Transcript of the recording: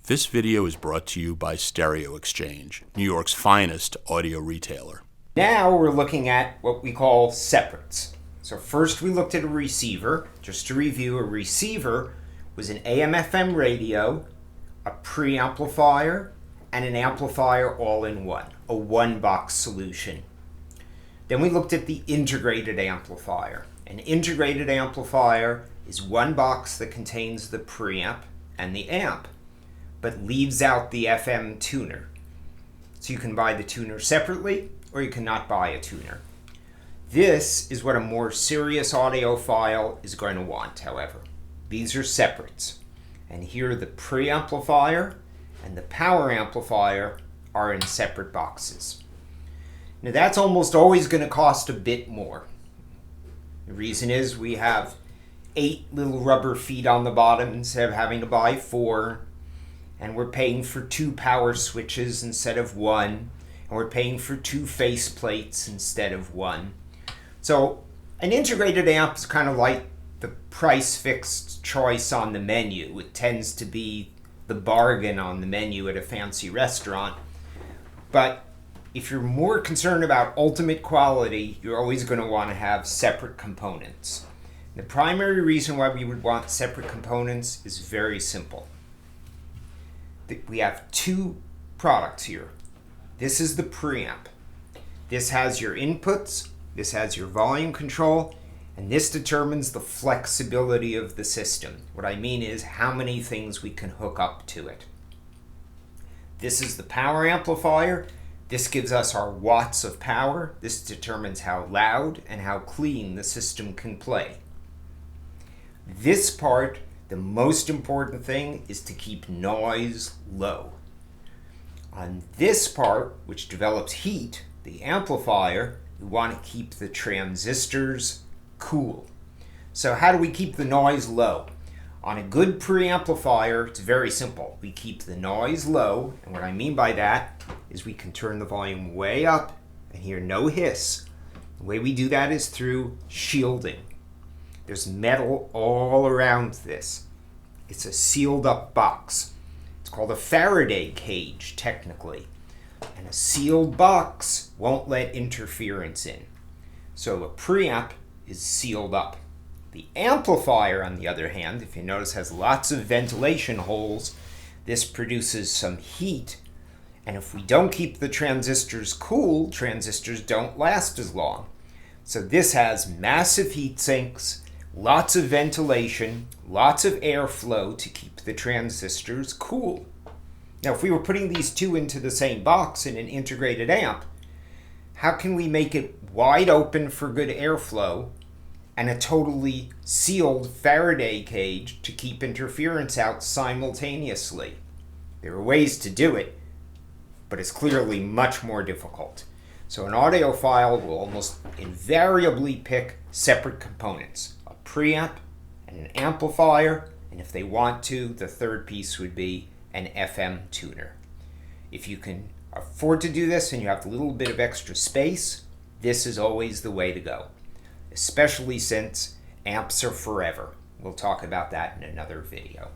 This video is brought to you by Stereo Exchange, New York's finest audio retailer. Now we're looking at what we call separates. So first we looked at a receiver. Just to review, a receiver was an AM/FM radio, a preamplifier, and an amplifier all in one, a one-box solution. Then we looked at the integrated amplifier. An integrated amplifier is one box that contains the preamp and the amp, but leaves out the FM tuner. So you can buy the tuner separately, or you cannot buy a tuner. This is what a more serious audiophile is going to want, however. These are separates. And here the preamplifier and the power amplifier are in separate boxes. Now that's almost always going to cost a bit more. The reason is we have 8 little rubber feet on the bottom instead of having to buy 4. And we're paying for 2 power switches instead of 1. And we're paying for 2 face plates instead of 1. So an integrated amp is kind of like the price fixed choice on the menu. It tends to be the bargain on the menu at a fancy restaurant. But if you're more concerned about ultimate quality, you're always going to want to have separate components. The primary reason why we would want separate components is very simple. We have 2 products here. This is the preamp. This has your inputs, this has your volume control, and this determines the flexibility of the system. What I mean is how many things we can hook up to it. This is the power amplifier. This gives us our watts of power. This determines how loud and how clean the system can play. This part, the most important thing, is to keep noise low. On this part, which develops heat, the amplifier, we want to keep the transistors cool. So how do we keep the noise low? On a good preamplifier, it's very simple. We keep the noise low, and what I mean by that is we can turn the volume way up and hear no hiss. The way we do that is through shielding. There's metal all around this. It's a sealed up box. It's called a Faraday cage, technically. And a sealed box won't let interference in. So a preamp is sealed up. The amplifier, on the other hand, if you notice, has lots of ventilation holes. This produces some heat. And if we don't keep the transistors cool, transistors don't last as long. So this has massive heat sinks, lots of ventilation, lots of airflow to keep the transistors cool. Now, if we were putting these 2 into the same box in an integrated amp, how can we make it wide open for good airflow and a totally sealed Faraday cage to keep interference out simultaneously? There are ways to do it, but it's clearly much more difficult. So an audiophile will almost invariably pick separate components, a preamp and an amplifier, and if they want to, the third piece would be an FM tuner. If you can afford to do this and you have a little bit of extra space, this is always the way to go, especially since amps are forever. We'll talk about that in another video.